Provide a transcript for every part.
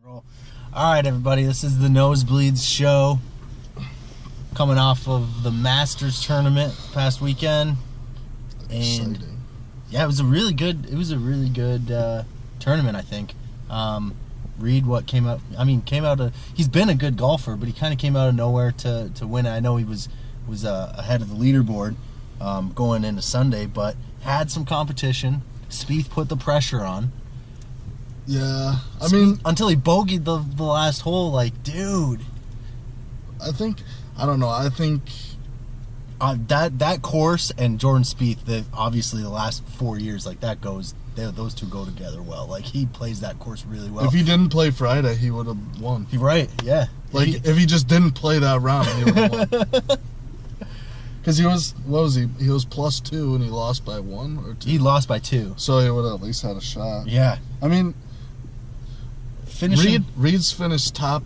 All right, everybody, this is the Nosebleeds show. Coming off of the Masters tournament past weekend, and Exciting. yeah, it was a really good tournament. I think. Reed, what came out? I mean, he's been a good golfer, but he kind of came out of nowhere to win it. I know he was ahead of the leaderboard going into Sunday, but had some competition. Spieth put the pressure on. Yeah, I mean, until he bogeyed the last hole, like, dude. I don't know. I think that course and Jordan Spieth, obviously the last 4 years, like those two go together well. Like, he plays that course really well. if he didn't play Friday, he would have won. Right, yeah. Like, if he just didn't play that round, he would have won. Because he was +2 and he lost by 1 or 2. He lost by 2. So he would have at least had a shot. Yeah. I mean, finishing. Reed's finished top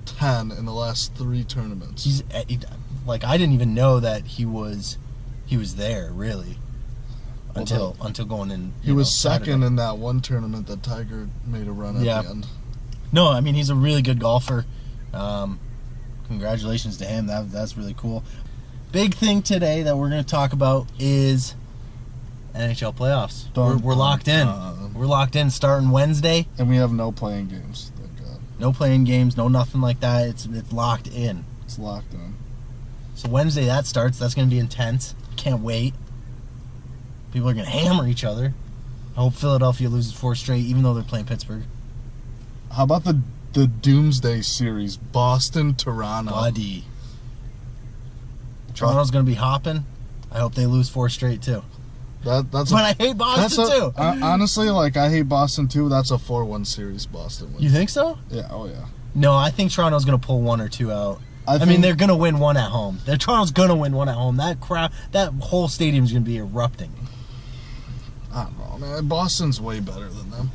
10 in the last 3 tournaments. I didn't even know that he was there, really. Until going in. He was second in that one tournament that Tiger made a run at the end. No, I mean, he's a really good golfer. Congratulations to him. That's really cool. Big thing today that we're going to talk about is NHL Playoffs. We're locked in. We're locked in starting Wednesday. And we have no playing games, thank God. No playing games, no nothing like that. It's locked in. It's locked in. So Wednesday that starts. That's going to be intense. Can't wait. People are going to hammer each other. I hope Philadelphia loses 4 straight, even though they're playing Pittsburgh. How about the Doomsday Series? Boston, Toronto. Buddy. Toronto's going to be hopping. I hope they lose 4 straight, too. But I hate Boston, too. Honestly, I hate Boston, too. That's a 4-1 series Boston wins. You think so? Yeah, oh, yeah. No, I think Toronto's going to pull 1 or 2 out. I mean, they're going to win 1 at home. Toronto's going to win 1 at home. That crowd, that whole stadium's going to be erupting. I don't know, man. Boston's way better than them.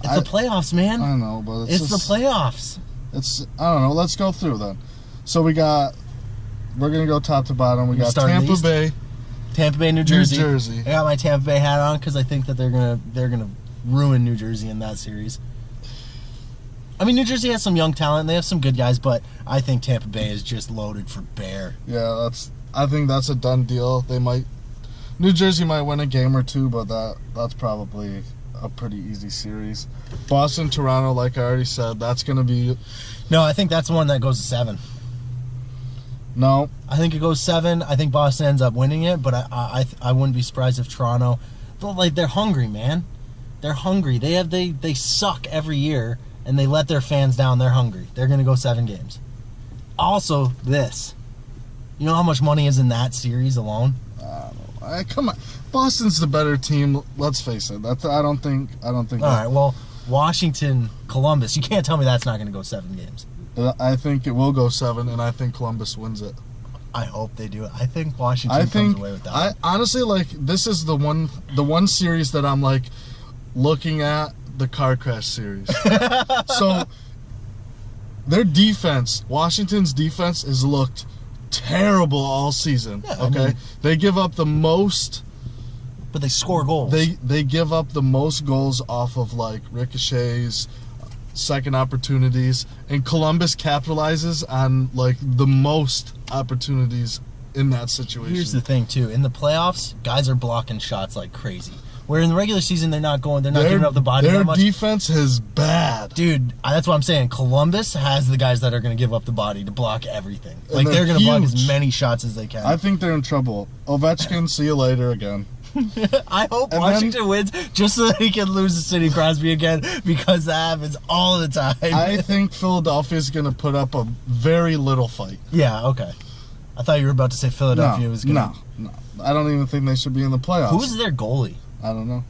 It's the playoffs, man. I know, but it's the playoffs. I don't know. Let's go through then. So we're going to go top to bottom. We got Tampa Bay, New Jersey. I got my Tampa Bay hat on because I think that they're gonna ruin New Jersey in that series. I mean, New Jersey has some young talent. They have some good guys, but I think Tampa Bay is just loaded for bear. Yeah, I think that's a done deal. New Jersey might win a game or 2, but that's probably a pretty easy series. Boston, Toronto, like I already said, that's going to be... No, I think that's the one that goes to 7. No. I think it goes 7. I think Boston ends up winning it, but I wouldn't be surprised if Toronto... But, they're hungry, man. They're hungry. They suck every year, and they let their fans down. They're hungry. They're going to go 7 games. Also, this. You know how much money is in that series alone? Come on, Boston's the better team. Let's face it. I don't think. All right. Well, Washington, Columbus. You can't tell me that's not going to go 7 games. I think it will go 7, and I think Columbus wins it. I hope they do it. I think Washington comes away with that. Honestly, this is the one series that I'm looking at the car crash series. So their defense, Washington's defense, has looked terrible all season. Yeah, okay, I mean, they give up the most, but they score goals. They give up the most goals off of ricochets, second opportunities, and Columbus capitalizes on the most opportunities in that situation. Here's the thing too: in the playoffs, guys are blocking shots like crazy. Where in the regular season, they're not giving up the body that much. Their defense is bad. Dude, that's what I'm saying. Columbus has the guys that are going to give up the body to block everything. They're going to block as many shots as they can. I think they're in trouble. Ovechkin, see you later again. I hope Washington wins just so that he can lose to Sidney Crosby again, because that happens all the time. I think Philadelphia is going to put up a very little fight. Yeah, okay. I thought you were about to say Philadelphia was going to... No. I don't even think they should be in the playoffs. Who's their goalie? I don't know.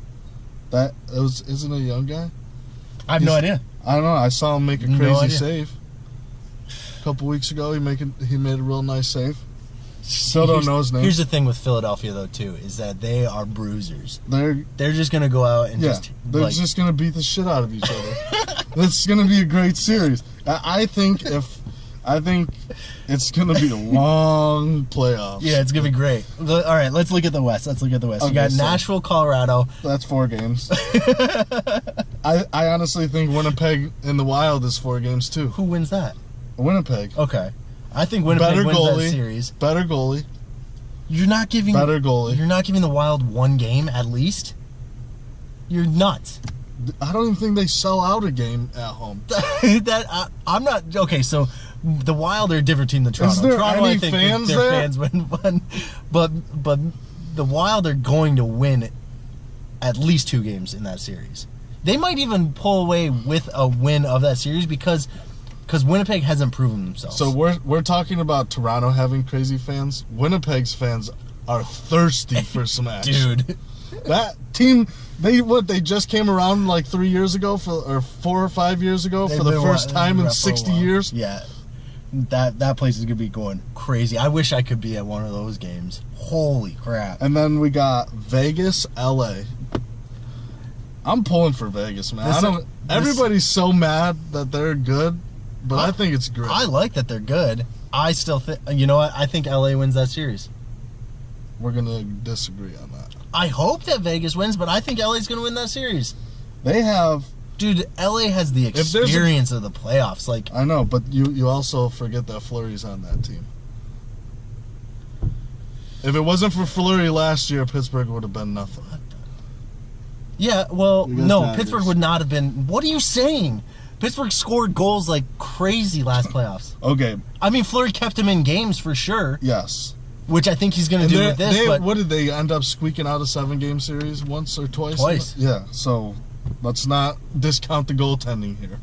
Isn't a young guy? I have no idea. I don't know. I saw him make a crazy save a couple weeks ago. He made a real nice save. Still don't know his name. Here's the thing with Philadelphia though too, is that they are bruisers. They're just gonna go out and they're just gonna beat the shit out of each other. It's gonna be a great series. I think if I think it's going to be a long playoffs. Yeah, it's going to be great. All right, let's look at the West. Okay, you got Nashville, Colorado. That's 4 games. I honestly think Winnipeg and the Wild is 4 games too. Who wins that? Winnipeg. Okay. I think Winnipeg wins that series. Better goalie. You're not giving the Wild 1 game at least? You're nuts. I don't even think they sell out a game at home. I'm not okay. So the Wild are a different team than Toronto. Is there Toronto, any I think fans their there? fans win one, but the Wild are going to win at least 2 games in that series. They might even pull away with a win of that series because Winnipeg hasn't proven themselves. So we're talking about Toronto having crazy fans. Winnipeg's fans are thirsty for some action. Dude. That team, they just came around like 3 years ago or 4 or 5 years ago for the first time in 60 years. Yeah, that place is gonna be going crazy. I wish I could be at one of those games. Holy crap! And then we got Vegas, LA. I'm pulling for Vegas, man. Everybody's so mad that they're good, but I think it's great. I like that they're good. I still think, you know what? I think LA wins that series. We're gonna disagree on that. I hope that Vegas wins, but I think LA's going to win that series. They have... Dude, LA has the experience of the playoffs. Like, I know, but you also forget that Fleury's on that team. If it wasn't for Fleury last year, Pittsburgh would have been nothing. Yeah, well, no, Pittsburgh would not have been... What are you saying? Pittsburgh scored goals like crazy last playoffs. Okay. I mean, Fleury kept him in games for sure. Yes. Which I think he's going to do with this. But what did they end up squeaking out a 7-game series once or twice? Twice. Yeah, so let's not discount the goaltending here.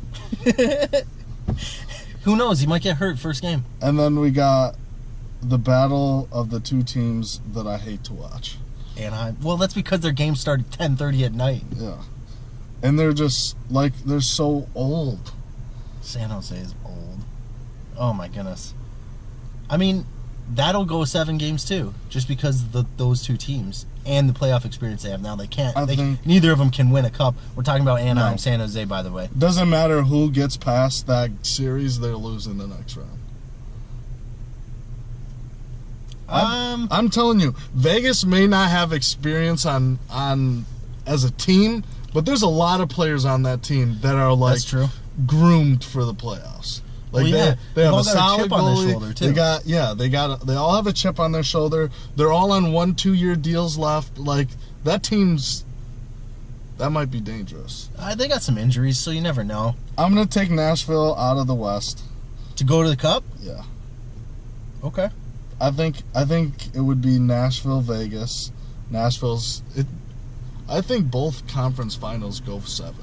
Who knows? He might get hurt first game. And then we got the battle of the 2 teams that I hate to watch. Well, that's because their games start at 10:30 at night. Yeah. And they're just, like, they're so old. San Jose is old. Oh, my goodness. I mean... That'll go 7 games too, just because those 2 teams and the playoff experience they have now. They can't. Neither of them can win a cup. We're talking about Anaheim, San Jose, by the way. Doesn't matter who gets past that series; they're losing the next round. I'm telling you, Vegas may not have experience on as a team, but there's a lot of players on that team that are like That's true. groomed for the playoffs. Like they have a solid goalie. They all have a chip on their shoulder. They're all on 1-2 year deals left. Like that might be dangerous. They got some injuries, so you never know. I'm gonna take Nashville out of the West to go to the Cup. Yeah. Okay. I think it would be Nashville, Vegas. I think both conference finals go 7.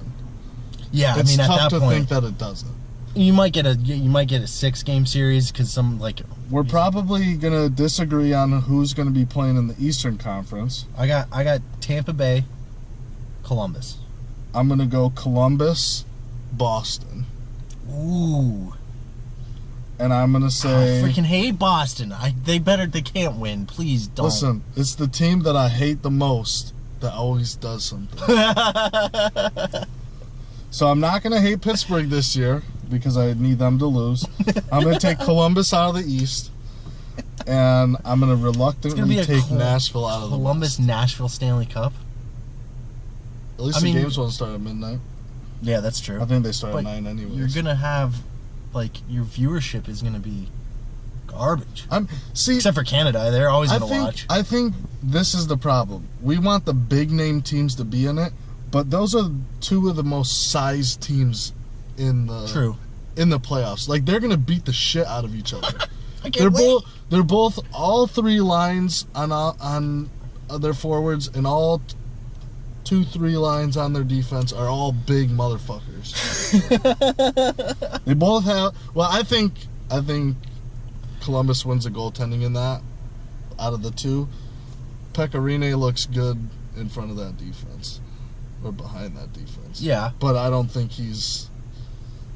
Yeah, it's I mean at tough that to point, think that it doesn't. You might get a 6-game series because we're probably gonna disagree on who's gonna be playing in the Eastern Conference. I got Tampa Bay, Columbus. I'm gonna go Columbus, Boston. Ooh. And I'm gonna say I freaking hate Boston. They can't win. Please don't. Listen, it's the team that I hate the most that always does something. So I'm not gonna hate Pittsburgh this year, because I need them to lose. I'm going to take Columbus out of the East, and I'm going to reluctantly take Nashville out of the West. Columbus-Nashville Stanley Cup? At least the games won't start at midnight. Yeah, that's true. I think they start at 9 anyways. You're going to have, your viewership is going to be garbage. Except for Canada. They're always going to watch. I think this is the problem. We want the big-name teams to be in it, but those are 2 of the most sized teams in the playoffs. Like they're gonna beat the shit out of each other. They're both all 3 lines on their forwards and all 2-3 lines on their defense are all big motherfuckers. They both have. Well, I think Columbus wins the goaltending in that. Out of the 2, Pecorine looks good in front of that defense or behind that defense. Yeah, but I don't think he's.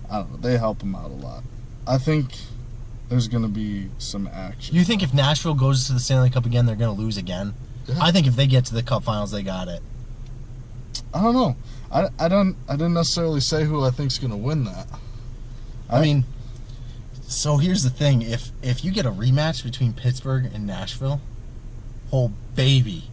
I don't know. They help him out a lot. I think there's going to be some action. You think if Nashville goes to the Stanley Cup again, they're going to lose again? Yeah. I think if they get to the Cup Finals, they got it. I don't know. I didn't necessarily say who I think's going to win that. I mean, So here's the thing: if you get a rematch between Pittsburgh and Nashville, oh baby,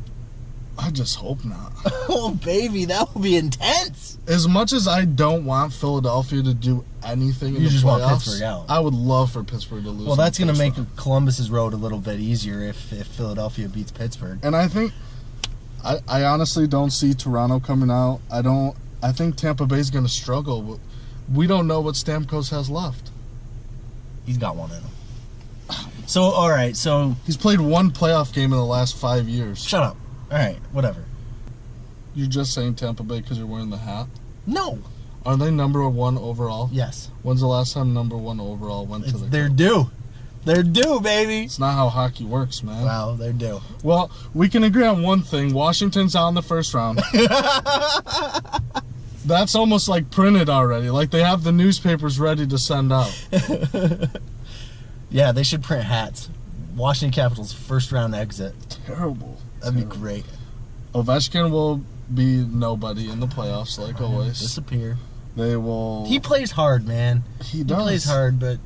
I just hope not. oh baby, that will be intense. As much as I don't want Philadelphia to do anything in the just playoffs, want Pittsburgh out. I would love for Pittsburgh to lose. Well, that's going to make round. Columbus's road a little bit easier if Philadelphia beats Pittsburgh. And I think, I honestly don't see Toronto coming out. I think Tampa Bay's going to struggle. But we don't know what Stamkos has left. He's got one in him. So, all right, so He's played one playoff game in the last 5 years. shut up. All right, whatever. You're just saying Tampa Bay because you're wearing the hat? No. Are they number one overall? Yes. When's the last time number one overall went to the They're Cup? due. They're due, baby. It's not how hockey works, man. Wow, they're due. Well, we can agree on one thing. Washington's out in the first round. That's almost like printed already. Like they have the newspapers ready to send out. Yeah, they should print hats. Washington Capitals first round exit. Terrible. That'd be great. Ovechkin will be nobody in the playoffs, like always. Disappear. They will. He plays hard, man. He He does. plays hard, but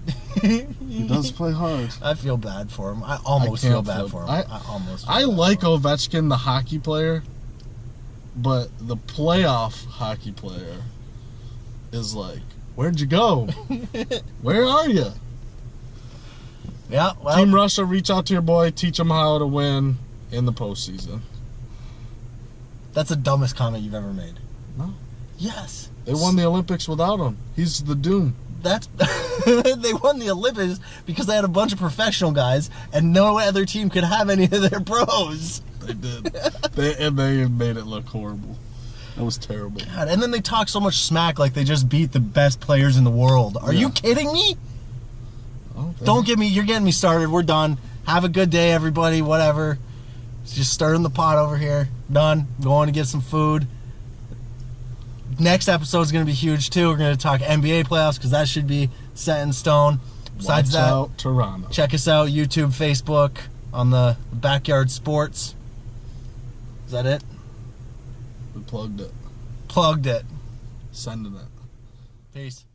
He does play hard. I feel bad for him. I almost can't feel bad feel- for him. I- I almost. Feel I bad like for him. Ovechkin, the hockey player, but the playoff hockey player is like, where'd you go? Where are you? Yeah, well, Team Russia, reach out to your boy, teach him how to win in the postseason. that's the dumbest comment you've ever made. No. Yes. They won the Olympics without him. He's the doom. That's they won the Olympics because they had a bunch of professional guys and no other team could have any of their pros. They did. they made it look horrible. That was terrible. God, and then they talk so much smack like they just beat the best players in the world. Are you kidding me? Oh, Don't get me. You're getting me started. We're done. Have a good day, everybody. Whatever. Just stirring the pot over here. Done. Going to get some food. Next episode is going to be huge too. We're going to talk NBA playoffs because that should be set in stone. Besides Watch that, out, Toronto. check us out YouTube, Facebook, on the Backyard Sports. Is that it? We plugged it. Plugged it. Sending it. Peace.